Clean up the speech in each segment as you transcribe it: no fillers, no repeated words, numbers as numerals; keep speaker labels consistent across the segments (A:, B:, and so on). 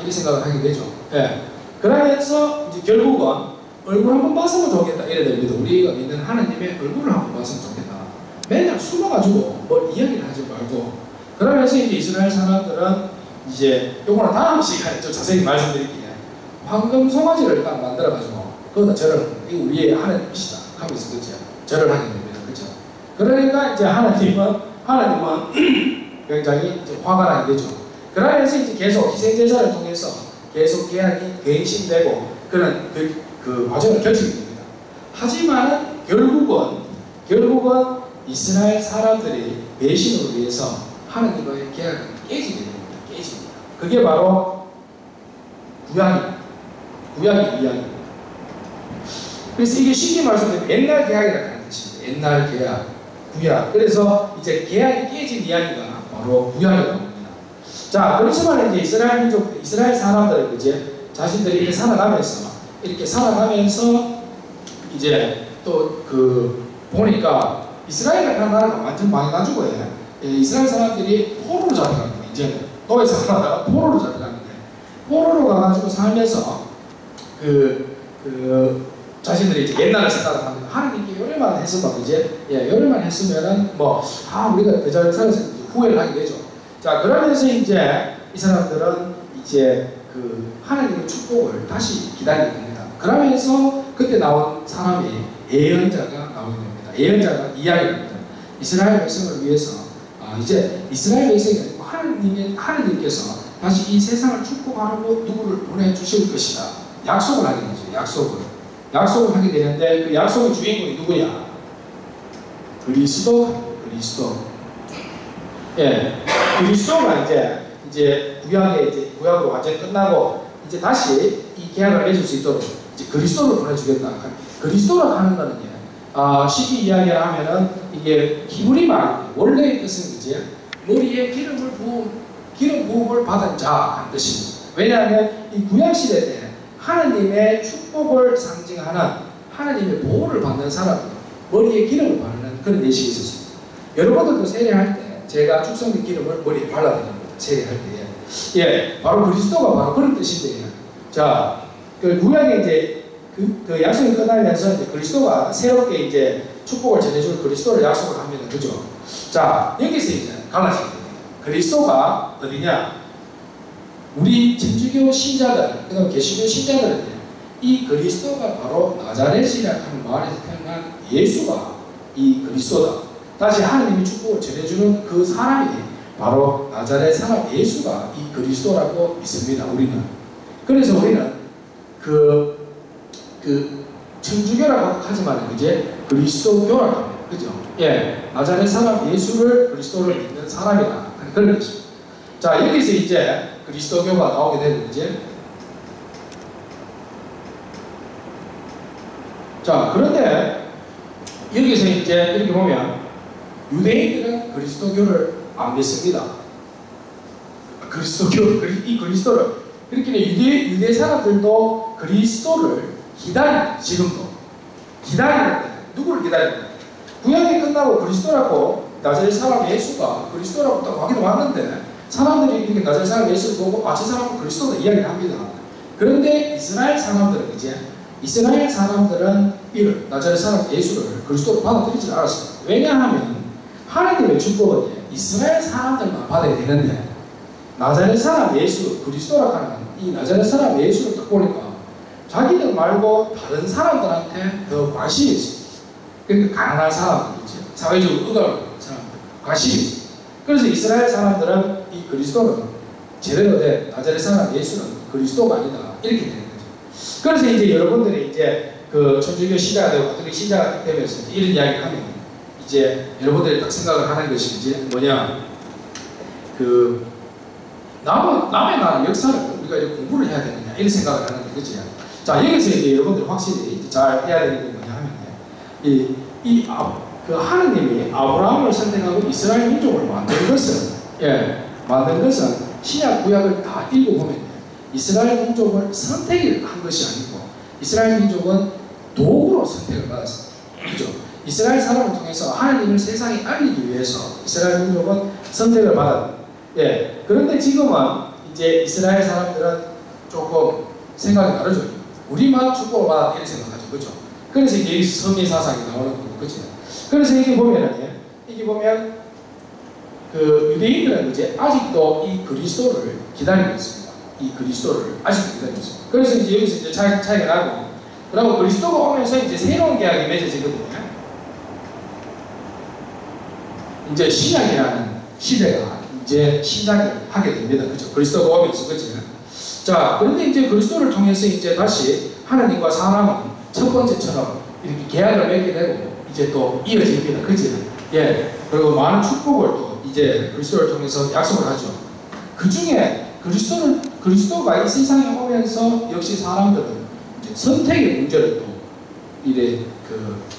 A: 이런 생각을 하게 되죠. 예. 그러면서 이제 결국은 얼굴 한번 봤으면 좋겠다 이래 됩니다. 우리가 믿는 하나님의 얼굴을 한번 봤으면 좋겠다. 맨날 숨어가지고 뭘 이야기를 하지 말고. 그러면서 이제 이스라엘 사람들은 이제 요거는 다음 시간에 좀 자세히 말씀드릴게요. 황금 송아지를 딱 만들어가지고 그거다 절을 이거 우리의 하나님이시다 하면서 그죠? 절을 하게 됩니다. 그죠? 그러니까 이제 하나님은 굉장히 이제 화가 나게 되죠. 그러면서 이제 계속 희생제사를 통해서 계속 계약이 갱신되고 그런 그 과정을 거치게 됩니다. 하지만은 결국은 이스라엘 사람들이 배신으로 위해서 하나님과의 계약은 깨지게 됩니다. 깨집니다. 그게 바로 구약의 이야기입니다. 그래서 이게 쉽게 말씀드리면 옛날 계약이라는 하는 뜻입니다. 옛날 계약, 구약. 그래서 이제 계약이 깨진 이야기가 바로 구약이라고 합니다. 자, 그렇지만 이제 이스라엘 사람들은 이제 자신들이 이렇게 살아가면서 이제 또 보니까 이스라엘 나라가 완전 망해가지고 이스라엘 사람들이 포로로 잡혀갑니다. 이제는 노예에서 살다가 포로로 잡혀갑니다. 포로로 가가지고 살면서 자신들이 이제 옛날을 생각을 합니다. 하나님께 요래만 했으면 요래만 했으면은 우리가 더 잘 살아서 후회를 하게 되죠. 자, 그러면서 이제 이 사람들은 이제 하나님의 축복을 다시 기다리게 됩니다. 그러면서 그때 나온 사람이 예언자가 나오게 됩니다. 예언자가 이야기를 합니다. 이스라엘 백성을 위해서 이제 이스라엘 백성이 하나님께서 다시 이 세상을 축복하고 누구를 보내주실 것이다. 약속을 하게 되죠. 약속을 하게 되는데 그 약속의 주인공이 누구냐? 그리스도. 예, 그리스도가 이제 구약으로 완전히 끝나고 이제 다시 이 계약을 맺을 수 있도록 이제 그리스도를 보내주겠다. 그리스도라고 하는 거는 쉽게 이야기하면은 이게 히브리 말 원래의 뜻은 이제 머리에 기름 부음을 받은 자 한 뜻입니다. 왜냐하면 이 구약 시대 때 하나님의 축복을 상징하는 하나님의 보호를 받는 사람이 머리에 기름을 바르는 그런 예식이 있었습니다. 여러분들도 세례할 때 제가 축성된 기름을 머리에 발라드립니다. 세례할 때. 예, 바로 그리스도가 바로 그런 뜻인데요. 자, 그 구약에 이제 그 약속이 끝나면서 이제 그리스도가 새롭게 이제 축복을 전해줄 그리스도를 약속을 합니다. 그죠? 자, 여기서 이제 갈라지게 됩니다. 그리스도가 어디냐? 우리 천주교 신자들, 그다음 개신교 신자들은 이 그리스도가 바로 나자렛이라는 마을에서 태어난 예수가 이 그리스도다. 다시 하나님이 축복을 전해주는 그 사람이 바로 나자렛 사람 예수가 이 그리스도라고 믿습니다. 우리는. 그래서 우리는 천주교라고 하지만 이제 그리스도교라고 합니다. 그죠? 예, 나자렛 사람 예수를 그리스도를 믿는 사람이다. 그런 것입니다. 자, 여기서 이제 그리스도교가 나오게 되는 이제 자, 그런데 여기서 이제 이렇게 보면 유대인들은 그리스도교를 안 믿습니다. 이 그리스도를 그렇게 유대 사람들도 그리스도를 기다립니다. 지금도 기다리는데 누구를 기다립니까? 구약이 끝나고 그리스도라고 나자렛 사람 예수가 그리스도라고 딱 확인이 왔는데 사람들이 이렇게 나자렛 사람 예수를 보고 저 사람은 그리스도다 이야기를 합니다. 그런데 이스라엘 사람들은 이를 나자렛 사람 예수를 그리스도로 받아들이지 않았습니다. 왜냐하면 하나님의 축복은 이스라엘 사람들만 받아야 되는데 나자렛 사람 예수 그리스도라고 하는 이 나자렛 사람 예수를 딱 보니까 자기들 말고 다른 사람들한테 더 관심이 있습니다. 그러니까 가난한 사람들이지 사회적으로 의가를 사람들 관심이 있습니다. 그래서 이스라엘 사람들은 이 그리스도는 제대로 된 나자렛 사람 예수는 그리스도가 아니다 이렇게 되는 거죠. 그래서 이제 여러분들이 이제 그 천주교 신자가 되고 가톨릭 신자가 되면서 이런 이야기를 하면 이제 여러분들이 딱 생각을 하는 것이 이제 뭐냐 남의 나라 역사를 우리가 이렇게 공부를 해야 되느냐 이런 생각을 하는 게 그죠. 자, 여기서 이제 여러분들이 확실히 잘 해야 되는 게 뭐냐 하면 하나님이 아브라함을 선택하고 이스라엘 민족을 만든 것은 신약 구약을 다 읽어보면 이스라엘 민족을 선택한 것이 아니고 이스라엘 민족은 도구로 선택을 받았습니다. 그죠? 이스라엘 사람을 통해서 하나님을 세상에 알리기 위해서 이스라엘 민족은 선택을 받았다. 예. 그런데 지금은 이제 이스라엘 사람들은 조금 생각이 다르죠. 우리만 축복을 받았다 이렇게 생각하죠. 그죠? 그래서 이게 여기서 선미 사상이 나오는 거고, 그죠? 그래서 이게 보면은, 이게 보면, 그 유대인들은 이제 아직도 이 그리스도를 기다리고 있습니다. 이 그리스도를 아직도 기다리고 있습니다. 그래서 이제 여기서 이제 차이가 나고, 그리고 그리스도가 오면서 이제 새로운 계약이 맺어지거든요. 이제 신약이라는 시대가 이제 시작을 하게 됩니다. 그죠? 그리스도가 오면서, 그죠? 자, 그런데 이제 그리스도를 통해서 이제 다시 하나님과 사람은 첫 번째처럼 이렇게 계약을 맺게 되고, 이제 또 이어집니다. 그죠? 예. 그리고 많은 축복을 또 이제 그리스도를 통해서 약속을 하죠. 그 중에 그리스도가 이 세상에 오면서 역시 사람들은 이제 선택의 문제를 또 이래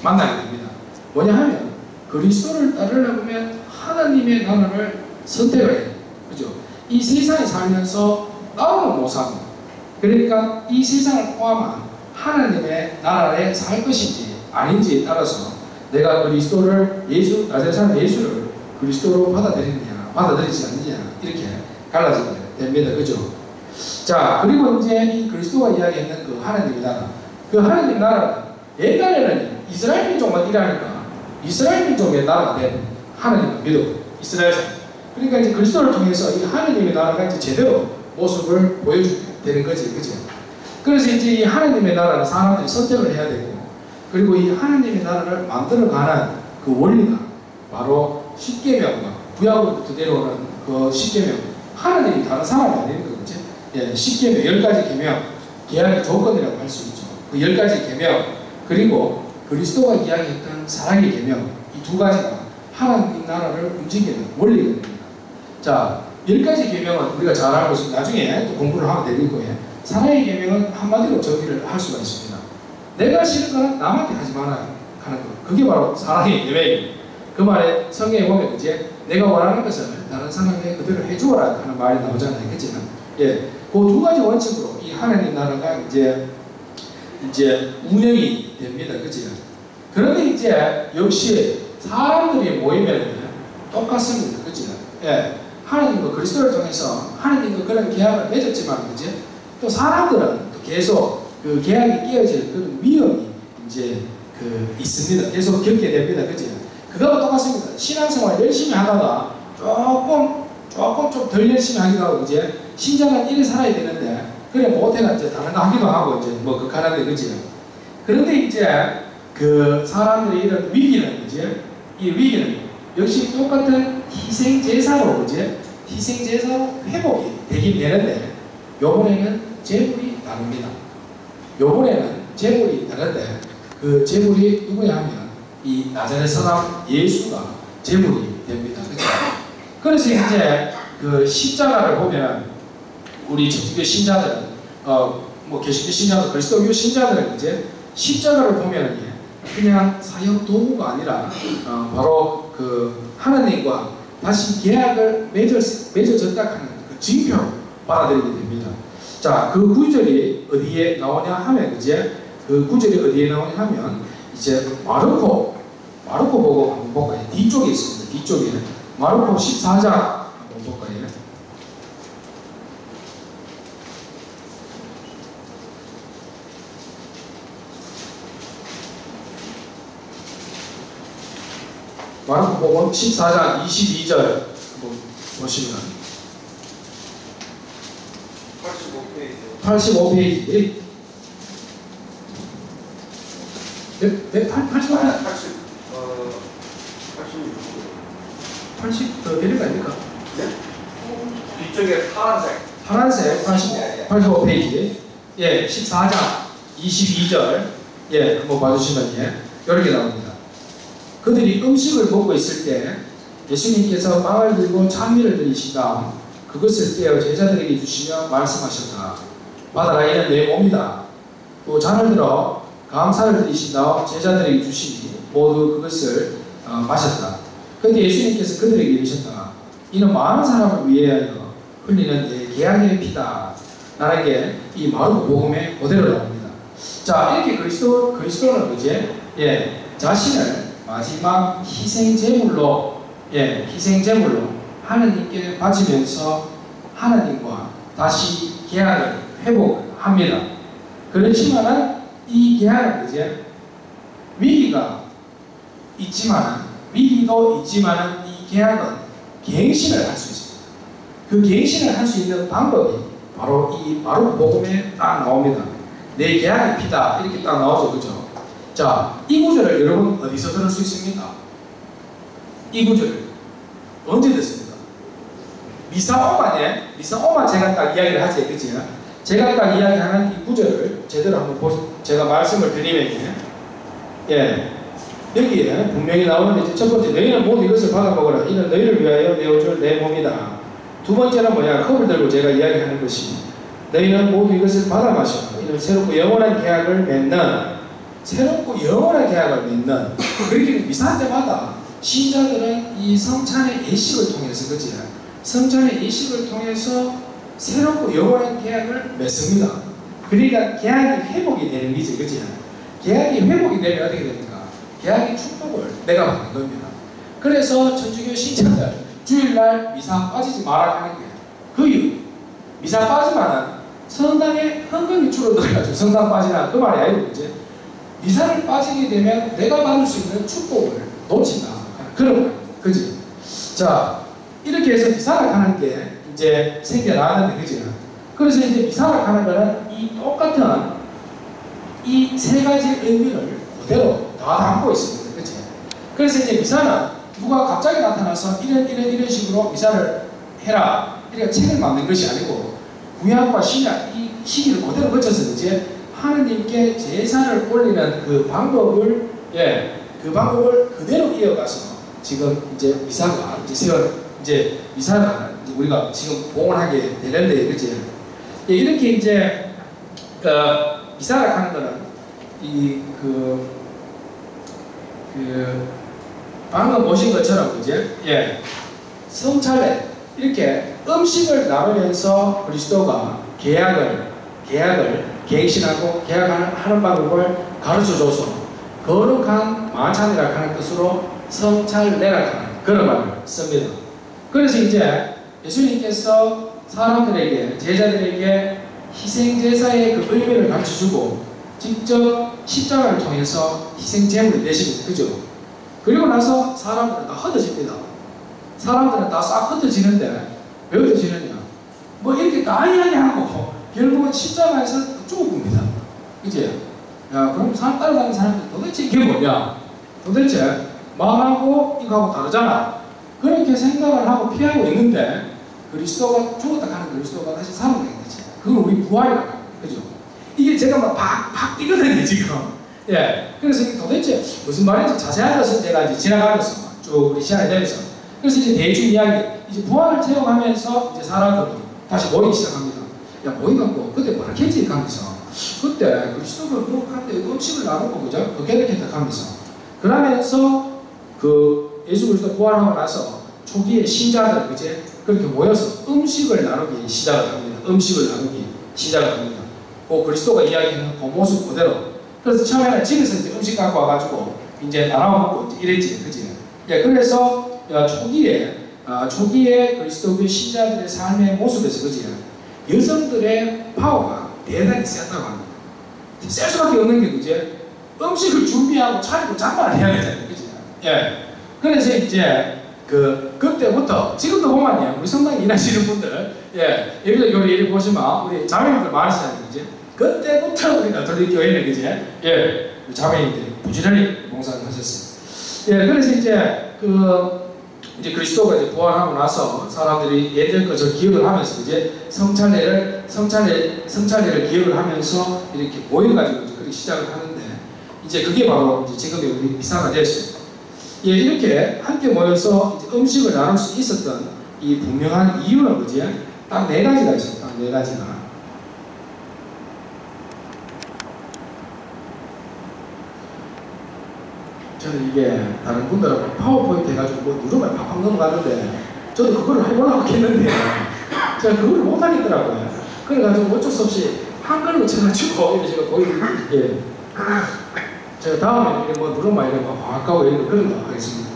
A: 만나게 됩니다. 뭐냐 하면 그리스도를 따르려면 하나님의 나라를 선택을 해요. 그죠? 이 세상에 살면서 나로는 못 삽니다. 그러니까 이 세상을 포함한 하나님의 나라에 살 것인지 아닌지에 따라서 내가 그리스도를 나중에 사는 예수를 그리스도로 받아들이느냐 받아들이지 않느냐 이렇게 갈라지게 됩니다. 그죠? 자, 그리고 이제 이 그리스도가 이야기했는 그 하나님의 나라, 그 하나님의 나라는 옛날에는 이스라엘 민족만 일하니까 이스라엘 민족의 나라가 된 하나님을 믿었고 이스라엘 사람. 그러니까 이제 그리스도를 통해서 이 하나님의 나라가 이제 제대로 모습을 보여주게 되는 거지, 그죠? 그래서 이제 이 하나님의 나라는 사람들이 선택을 해야 되고, 그리고 이 하나님의 나라를 만들어가는 그 원리가 바로 십계명과 구약으로부터 내려오는 그 십계명. 하나님이 다른 사람이 아닌 거죠. 예, 십계명 10가지 계명, 계약의 조건이라고 할 수 있죠. 그 10가지 계명, 그리고 그리스도가 이야기했던 사랑의 계명, 이 두 가지가 하나님 나라를 움직이는 원리가 됩니다. 자, 10가지 계명은 우리가 잘 알고 있습니다. 나중에 또 공부를 하면 되는 거예요. 사랑의 계명은 한마디로 정리를 할 수가 있습니다. 내가 싫은 거는 남한테 하지 말아야 하는 거. 그게 바로 사랑의 계명이에요. 그 말에 성경에 보면 이제 내가 원하는 것을 다른 사람에게 그대로 해주어라 하는 말이 나오잖아요. 그치? 예. 그 두 가지 원칙으로 이 하나님 나라가 이제 운영이 됩니다. 그치? 그런데 이제 역시 사람들이 모이면 똑같습니다. 그치? 예. 하나님과 그리스도를 통해서 하나님과 그런 계약을 맺었지만, 그치? 또 사람들은 또 계속 그 계약이 깨어질 그런 위험이 이제 있습니다. 계속 겪게 됩니다. 그치? 그거와 똑같습니다. 신앙생활 열심히 하다가 조금 좀 덜 열심히 하기도 하고, 이제 신자는 이래 살아야 되는데, 그래 못해가 이제 다른 거 하기도 하고, 이제 뭐 극한한데, 그치? 그런데 이제 그 사람들의 이런 위기는, 이제 이 위기는 역시 똑같은 희생제사로, 그치? 희생제사로 회복이 되긴 되는데, 요번에는 제물이 다릅니다. 요번에는 제물이 다른데, 그 제물이 누구냐 하면, 이 나자렛 사람 예수가 제물이 됩니다. 그렇죠? 그래서 이제 그 십자가를 보면 우리 천주교 신자들은 뭐 개신교 신자들, 그리스도교 신자들은 이제 십자가를 보면 그냥 사역 도구가 아니라 바로 그 하나님과 다시 계약을 맺어졌다 하는 그 징표로 받아들이게 됩니다. 자, 그 구절이 어디에 나오냐 하면 이제 그 구절이 어디에 나오냐 하면 이제 마르코 보고 한번 볼까요? 뒤쪽에 있습니다. 뒤쪽에 마르코 14장 한번 볼까요? 마르코 복음 14장 22절 한번 보시면 85페이지 네? 80 더 내려가니까?
B: 네? 뒤쪽에
A: 파란색 85페이지 예, 14장 22절 예, 한번 봐주시면 이렇게 나옵니다. 그들이 음식을 먹고 있을 때 예수님께서 빵을 들고 찬미를 드리신 다음 그것을 떼어 제자들에게 주시며 말씀하셨다. 받아라, 이는 내 몸이다. 또 잔을 들어 감사를 드리신 다음 제자들에게 주시니 모두 그것을 마셨다. 그런데 예수님께서 그들에게 이르셨다. 이는 많은 사람을 위하여 흘리는 내 계약의 피다. 나에게 이 마르코 복음의 그대로 나옵니다. 자, 이렇게 그리스도는 이제 자신을 마지막 희생제물로 하나님께 바치면서 하나님과 다시 계약을 회복합니다. 그렇지만은 이 계약은 이제 위기도 있지만은 이 계약은 갱신을 할 수 있습니다. 그 갱신을 할 수 있는 방법이 바로 이 마르코 복음에 딱 나옵니다. 내 계약의 피다 이렇게 딱 나오죠, 그죠? 자, 이 구절을 여러분 어디서 들을 수 있습니까? 이 구절을 언제 듣습니까? 미사오마 제가 딱 이야기를 하지, 그치? 제가 딱 이야기하는 이 구절을 제대로 한번 제가 말씀을 드리면, 예, 여기에 분명히 나오는데, 첫 번째, 너희는 모두 이것을 받아먹어라. 이는 너희를 위하여 내어줄 내 몸이다. 두 번째는 뭐냐? 컵을 들고 제가 이야기하는 것이, 너희는 모두 이것을 받아 마셔. 이는 새롭고 영원한 계약을 맺는, 그렇게 미사할 때마다 신자들은 이 성찬의 예식을 통해서, 그치? 성찬의 예식을 통해서 새롭고 영원한 계약을 맺습니다. 그러니까 계약이 회복이 되는 거지, 그치? 계약이 회복이 되면 어떻게 됩니까? 계약의 축복을 내가 받는 겁니다. 그래서 천주교 신자들 주일날 미사 빠지지 마라 하는 게 그 이유. 미사 빠지면은 성당에 헌금이 줄어들어가지고 성당 빠지라 그 말이 아니고, 이제 미사를 빠지게 되면 내가 받을 수 있는 축복을 놓친다. 그런 거예요. 그지? 자, 이렇게 해서 미사를 가는 게 이제 생겨나는데, 그지? 그래서 이제 미사를 가는 거는 이 똑같은 이 세 가지 의미를 그대로 다 담고 있습니다. 그치? 그래서 이제 미사는 누가 갑자기 나타나서 이런 식으로 미사를 해라, 이렇게 책을 만든 것이 아니고, 구약과 신약 이 시기를 그대로 거쳐서 이제 하느님께 제사를 올리는 그 방법을, 예, 그 방법을 그대로 이어가서 지금 이제 미사가 이제 미사가 이제 우리가 지금 봉헌하게 되는데, 그치? 예, 이렇게 이제 미사를 하는 거는 방금 보신 것처럼, 이제, 예, 성찬에 이렇게 음식을 나누면서 그리스도가 계약을 갱신하고 계약하는 방법을 가르쳐줘서 거룩한 만찬이라 하는 뜻으로 성찬례라 하는 그런 말을 씁니다. 그래서 이제 예수님께서 사람들에게, 제자들에게 희생제사의 그 의미를 가르쳐주고 직접 십자가를 통해서 희생제물을 내십니다. 그죠? 그리고 나서 사람들은 다 흩어집니다. 사람들은 다 싹 흩어지는데, 왜 흩어지느냐? 뭐 이렇게 다 이야기하고 결국은 십자가에서 죽습니다. 그치? 야, 그럼 따라다니는 사람들 도대체 이게 뭐냐? 도대체 말하고 이거하고 다르잖아. 그렇게 생각을 하고 피하고 있는데, 그리스도가 죽었다 하는 그리스도가 다시 살아나게 되지. 그걸 우리 부활이라고 합니다. 그죠? 이게 제가 막 팍 뛰거든요, 지금. 예. 그래서 이게 도대체 무슨 말인지 자세한 것은 제가 이제 지나가면서 쭉 우리 시간이 되면서. 그래서 이제 대충 이야기, 이제 부활을 체험하면서 이제 사람들이 다시 모이기 시작합니다. 야, 모이갖고, 그때 뭐라 했지? 하면서. 그때 그리스도가 그렇게 음식을 나누고, 그죠? 그렇게 하면서. 그러면서 예수 그리스도 부활하고 나서 초기에 신자들, 그제? 그렇게 모여서 음식을 나누기 시작을 합니다. 그리스도가 이야기하는 그 모습 그대로. 그래서 처음에는 집에서 이제 음식 갖고 와가지고 이제 나눠 먹고 이랬지, 그지? 예, 그래서 초기에 그리스도의 신자들의 삶의 모습에서, 그지? 여성들의 파워가 대단히 셌다고 합니다. 셀 수밖에 없는 게, 그지? 음식을 준비하고 차리고 장만을 해야 되잖아요, 그지? 예. 그래서 이제 그때부터 지금도 보면요, 우리 성당에 일하시는 분들, 예, 예를 보시면 우리 자매님들 많으시잖아요, 그지? 그때부터 우리 가톨릭 교회는, 그지? 예, 자매님들이 부지런히 봉사를 하셨어요. 예, 그래서 이제 그리스도가 이제 부활하고 나서 사람들이 예전 것을 기억을 하면서, 이제 성찬례를 기억을 하면서 이렇게 모여가지고 이제 그렇게 시작을 하는데, 이제 그게 바로 이제 지금의 우리 미사가 됐습니다. 예, 이렇게 함께 모여서 이제 음식을 나눌 수 있었던 이 분명한 이유는, 그지? 딱 네 가지가 있어요. 딱 네 가지가. 저는 이게 다른 분들하고 파워포인트 해가지고 뭐 누르면 팍팍 넘어가는데, 저도 그걸 해보려고 했는데 제가 그걸 못하겠더라고요. 그래가지고 어쩔 수 없이 한글로 쳐가지고 이제 제가 보여드릴게요. 제가 다음에 뭐 누르면 이런 거 가까워 이런 거 그런 거 하겠습니다.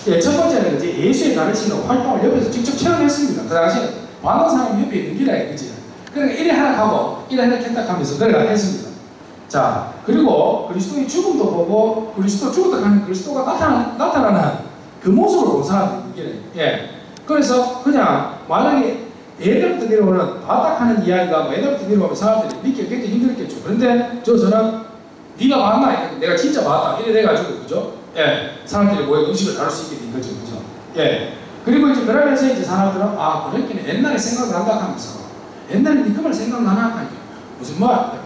A: 예, 첫 번째는 이제 예수의 가르치는 활동을 옆에서 직접 체험했습니다. 그 당시에 많은 사람이 옆에 있는 기라에, 그지? 그러니까 이래 하나 하고 이래 하나 캔딱 하면서 그래가 했습니다. 자, 그리고 그리스도의 죽음도 보고 그리스도 죽었다 하는 그리스도가 나타나는 그 모습을 본 사람들이 예. 그래서 그냥 만약에 예전부터 내려오는 바닥하는 이야기가 뭐 예전부터 내려오면 사람들이 믿기 굉장히 힘들겠죠. 그런데 저는 네가 봤나? 내가 진짜 봤다. 이래 돼가지고 그죠? 예. 사람들이 모여 음식을 다룰 수 있게 된 거죠. 그죠? 예. 그리고 이제 그러면서 이제 사람들은 아, 그랬긴 옛날에 생각을 한다 하면서 옛날에 네 그말 생각나나? 하니까 무슨 말?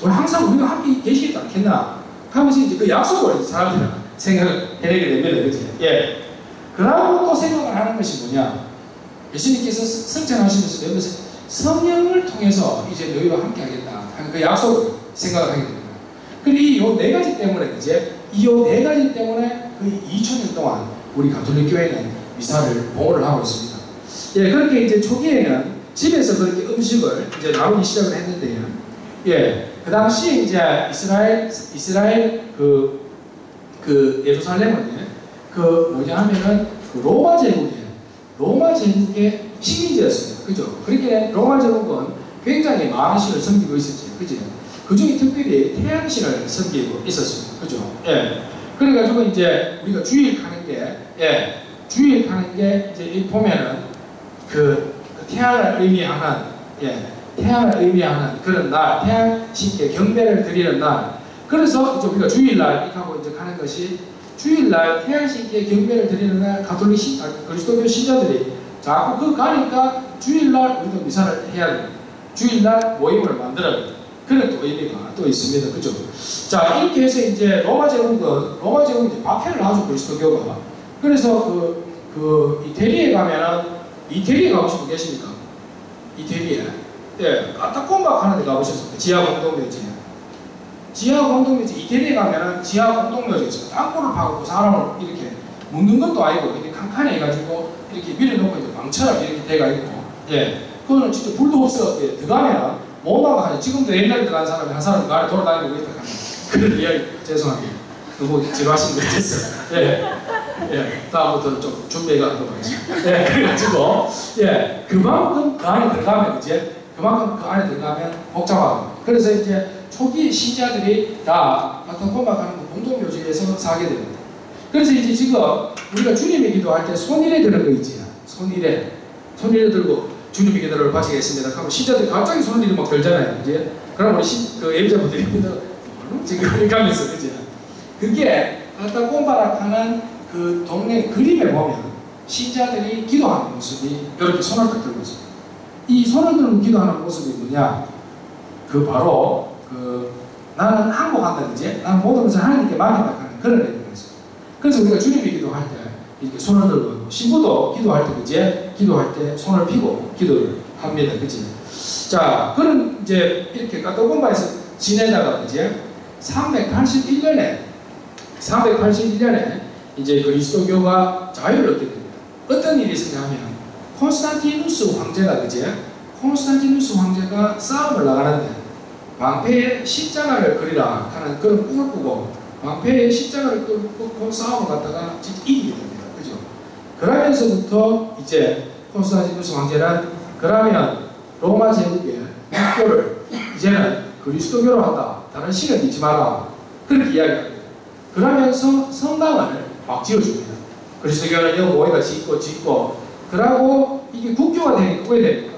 A: 우리 항상 우리가 함께 계시겠다 않겠나? 하면서 이제 그 약속을 이제 사람들은 생각을 해내게 됩니다. 그치? 예. 그러고 또 생각을 하는 것이 뭐냐? 예수님께서 승천하시면서 여기서 성령을 통해서 이제 너희와 함께 하겠다 하는 그 약속을 생각을 하게 됩니다. 그리고 이 요 네 가지 때문에 이제 이 요 네 가지 때문에 그 2000년 동안 우리 가톨릭 교회는 미사를 봉헌을 하고 있습니다. 예, 그렇게 이제 초기에는 집에서 그렇게 음식을 이제 나누기 시작을 했는데요. 예, 그 당시에 이제 이스라엘 그 예루살렘은 그 뭐냐 하면은 그 로마 제국의 식민지였습니다. 그죠? 그렇게 로마 제국은 굉장히 많은 신을 섬기고 있었죠. 그죠? 그 중에 특별히 태양신을 섬기고 있었습니다. 그죠? 예. 그래가지고 이제 우리가 주일 가는 게, 예. 주일 가는 게 이제 보면은 그 태양을 의미하는, 예. 태양을 의미하는 그런 날, 태양신께 경배를 드리는 날. 그래서 이제 우리가 주일날 이렇게 하고 이제 가는 것이 주일날 태양신께 경배를 드리는 날 가톨릭 그리스도교 신자들이 자꾸 그 가니까 주일날 우리도 미사를 해야 됩니다. 주일날 모임을 만들어야 됩니다. 그런 또 의미가 또 있습니다. 그죠? 자, 이렇게 해서 이제 로마 제국은 이제 박해를 하죠, 그리스도교가. 그래서 이태리에 가보신 분 계십니까? 이태리에. 예, 까딱콤박 하는 데 가보셨습니까? 지하 공동묘지. 지하 공동묘지, 이태리에 가면은 지하 공동묘지에서 땅굴을 파고 사람을 이렇게 묻는 것도 아니고 이렇게 칸칸이 해가지고 이렇게 밀어놓고 이제 방처럼 이렇게 돼가 있고, 예, 그거는 진짜 불도 없어. 예, 들어가면 못 나가요. 지금도 옛날에 들어간 사람이 한 사람이 안에 돌아다니고 있다 하는 그런 이야기. 죄송합니다. 너무 지루하신 것 같았어요. 예, 예, 다음부터는 좀 준비해가 하도록 하겠습니다. 예, 그래가지고 예, 그만큼 그 안에 들어가면 복잡하고. 그래서 이제 초기 신자들이 다 카타콤바 가는 공동묘지에서 살게 됩니다. 그래서 이제 지금 우리가 주님의 기도할 때 손일에 드는 거 있지. 손일에 들고 주님의 기도를 바치겠습니다. 그러면 신자들이 갑자기 손일이 막 들잖아요. 이제 그럼 우리 그 예비자분들이 지금 이렇게 하면서 그지. 그게 카타콤바라 하는 그 동네 그림에 보면 신자들이 기도하는 모습이 이렇게 손을 딱 들고 있습니다. 이 손을 들고 기도하는 모습이 뭐냐? 그 바로 나는 항복한다, 그지? 나는 모든 것을 하나님께 맡긴다 하는 그런 의미가 있어요. 그래서 우리가 주님이 기도할 때 이렇게 손을 들고, 신부도 기도할 때, 그지? 기도할 때 손을 피고 기도를 합니다, 그지? 자, 그런 이제 이렇게 까또본바에서 지내다가, 그지? 381년에 이제 그리스도교가 자유를 얻게 됩니다. 어떤 일이 있었냐면 콘스탄티누스 황제가, 그지? 콘스탄티누스 황제가 싸움을 나가는데 방패에 십자가를 그리라 하는 그런 꿈을 꾸고 방패에 십자가를 끄고 싸움을 갖다가 이기게 됩니다. 그죠? 그러면서부터 이제 콘스탄티누스 황제는 그러면 로마 제국의 학교를 이제는 그리스도교로 한다. 다른 신을 믿지 마라. 그렇게 이야기합니다. 그러면서 성당을 막 지어줍니다. 그리스도교는 여기 모이가 짓고 그러고 이게 국교가 되니까 왜 됩니까?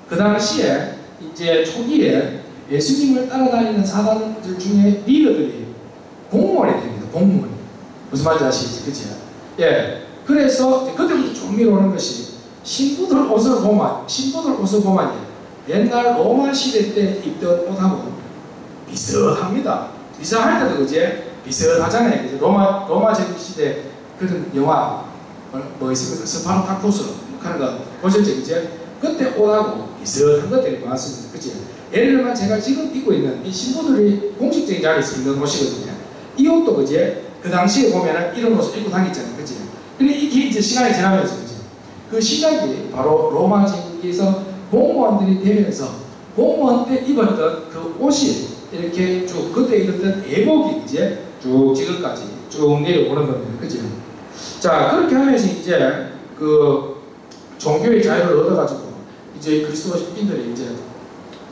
A: 그 당시에 이제 초기에 예수님을 따라다니는 사람들 중에 리더들이 공무원이 됩니다. 공무원. 무슨 말인지 아시겠지? 그치? 예. 그래서 그때부터 좀 밀어오는 것이 신부들 옷을 보면 옛날 로마 시대 때 입던 옷하고 비슷합니다. 비슷할 때도 그지? 비슷하잖아요. 그치? 로마 제국 시대 그런 영화 뭐 있습니까? 스파르타쿠스 하는 거 보셨죠? 그치? 그때 옷하고 비슷한 것들이 많습니다. 그치? 예를 들면 제가 지금 입고 있는 이 신부들이 공식적인 자리에서 입는 옷이거든요. 이 옷도 그지? 그 당시에 보면은 이런 옷을 입고 다녔잖아요. 그치? 근데 이게 이제 시간이 지나면서 그치? 그 시작이 바로 로마 제국에서 공무원들이 되면서 공무원 때 입었던 그 옷이 이렇게 쭉 그때 입었던 예복이 이제 쭉 지금까지 쭉 내려오는 겁니다. 그치? 자, 그렇게 하면서 이제 그 종교의 자유를 얻어가지고 이제 그리스도인들이 이제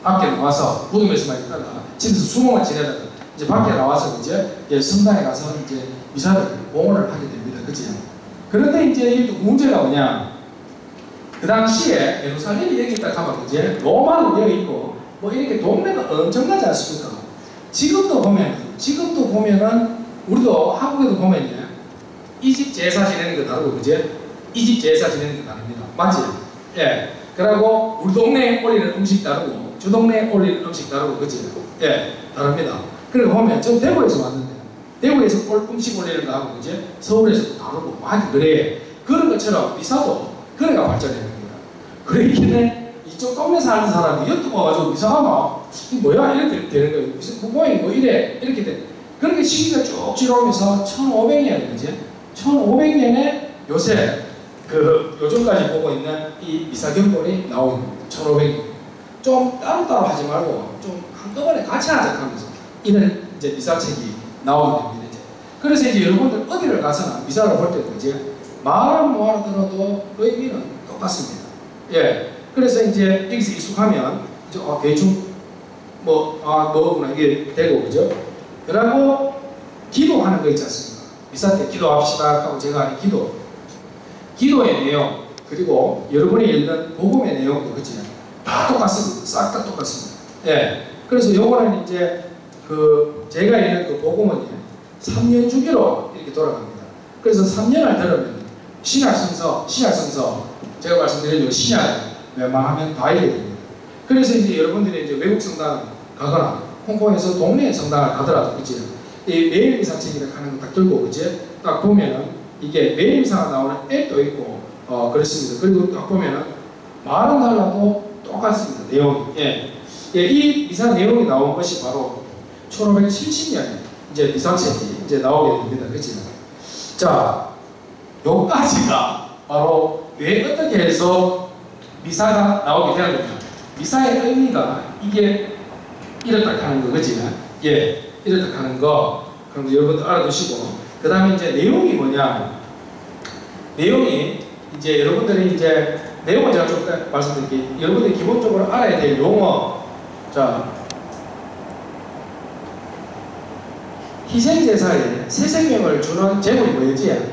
A: 밖에 나와서 무덤에서만 있다가 집에서 수모만 지내다가 이제 밖에 나와서 이제 성당에 가서 이제 미사를 봉헌을 하게 됩니다. 그치? 그런데 이제 이 문제가 뭐냐? 그 당시에 예루살렘이 여기 있다 하면 이제 로마는 여기 있고 뭐 이렇게 동네가 엄청나지 않습니까? 지금도 보면은 우리도 한국에도 보면요 이집 제사 지내는 거 다르고 그제 이집 제사 지내는 거 다릅니다. 맞지? 예. 그리고 우리 동네에 올리는 음식 다르고 저 동네에 올리는 음식 다르고 그지? 예. 다릅니다. 그리고 보면 저 대구에서 왔는데 대구에서 음식 올리는 거 하고 그제 서울에서도 다르고 하여튼 그래. 그런 것처럼 미사도 그래가 발전해요. 그렇기는 이쪽 동네 사는 사람이 이쪽 와가지고 미사하면 이 뭐야 이렇게 되는 거예요. 무슨 모양이 뭐 이래 이렇게 돼. 그렇게 시기가 쭉 지나오면서 1500년 그지? 1500년에 요새 그 요즘까지 보고 있는 이 미사경본이 나온 1500년. 좀 따로따로 하지 말고 좀 한꺼번에 같이 하자 하면서 이런 이제 미사책이 나오게 됩니다. 이제. 그래서 이제 여러분들 어디를 가서나 미사를 볼 때도 이제 말은 뭐 알아들어도 의미는 똑같습니다. 예. 그래서 이제 여기서 익숙하면 이제 대충 뭐구나 이게 되고 그죠? 그리고 기도하는 거 있지 않습니까? 미사 때 기도합시다 하고 제가 하는 기도의 내용 그리고 여러분이 읽는 복음의 내용도 그치? 다 똑같습니다. 싹 다 똑같습니다. 예. 그래서 요거는 이제 그 제가 읽는 그 복음은 3년 주기로 이렇게 돌아갑니다. 그래서 3년을 들으면 신약성서 제가 말씀드린 신약을 웬만하면 다 읽게 됩니다. 그래서 이제 여러분들이 이제 외국 성당 가거나 홍콩에서 동네 성당을 가더라도 그치? 이 매일 미사책이라고 하는 거 딱 들고 그치? 딱 보면은 이게 매일 미사가 나오는 앱도 있고 그렇습니다. 그리고 딱 보면은 말은 달라도 똑같습니다. 내용이. 예. 예, 이 미사 내용이 나온 것이 바로 1570년에 이제 미사책이 이제 나오게 됩니다. 그치? 자, 요까지가 바로 왜 어떻게 해서 미사가 나오게 되었느냐. 미사의 의미가 이게 이렇다 하는 거, 그치? 예, 이렇다 하는 거. 그럼 여러분들 알아두시고, 그 다음에 이제 내용이 뭐냐. 내용이 이제 여러분들이 이제 내용을 제가 좀 말씀드릴게요. 여러분들이 기본적으로 알아야 될 용어. 자, 희생제사에 새 생명을 주는 제물이 뭐였지?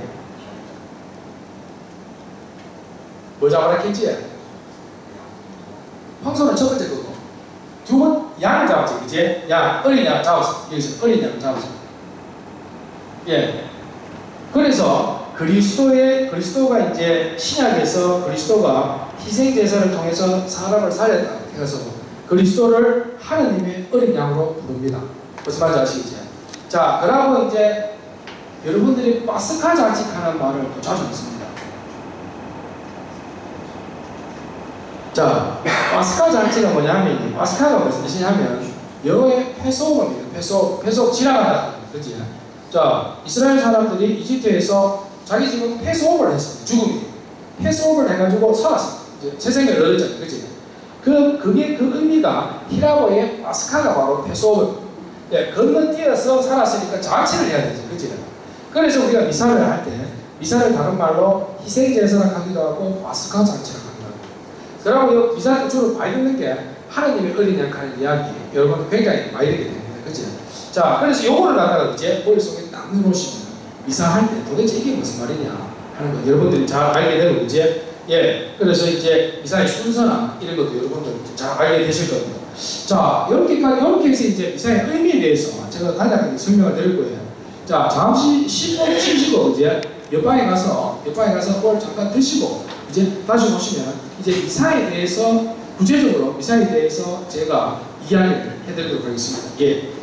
A: 뭐 잡아놨겠지? 황소는 첫 번째 거고, 두 번 양을 잡았지, 그치? 양, 어린 양 잡았어. 여기서 어린 양 잡았어. 예. 그래서 그리스도가 이제 신약에서 그리스도가 희생제사를 통해서 사람을 살렸다. 그래서 그리스도를 하느님의 어린 양으로 부릅니다. 무슨 말인지 아시겠지? 자, 그러고 이제 여러분들이 파스카 잔치하는 말을 또 자주 듣습니다. 자, 파스카 잔치가 뭐냐면, 파스카가 무슨 뜻이냐면, 영어의 패스오버입니다. 패스오버 지나간다. 그치? 자, 이스라엘 사람들이 이집트에서 자기 집은 패스오버를 했어요. 죽음이. 패스오버를 해가지고 살았어요. 이제 새 생명을 얻었잖아요. 그치? 그게 그 의미가 히라보의 파스카가 바로 패스오버. 예, 건너뛰어서 살았으니까 잔치를 해야 되죠. 그치? 그래서 우리가 미사를 할 때, 미사를 다른 말로 희생제사를 하기도 하고, 파스카 잔치를 하기도 하고. 그러고 미사 주로 많이 듣는 게 하나님의 어린 양 하는 이야기, 여러분 굉장히 많이 듣게 됩니다. 그치? 자, 그래서 요거를 갖다가 이제 머릿속에 딱 넣어놓으시면, 미사할 때 도대체 이게 무슨 말이냐 하는 거 여러분들이 잘 알게 되고, 이제, 예, 그래서 이제 미사의 순서나 이런 것도 여러분들 잘 알게 되실 겁니다. 자, 이렇게 해서 이제 미사의 의미에 대해서 제가 간단하게 설명을 드릴 거예요. 자, 잠시 10분 쉬시고, 이제 옆방에 가서 뭘 잠깐 드시고, 이제 다시 보시면, 이제 미사에 대해서, 구체적으로 미사에 대해서 제가 이야기를 해드리도록 하겠습니다. 예.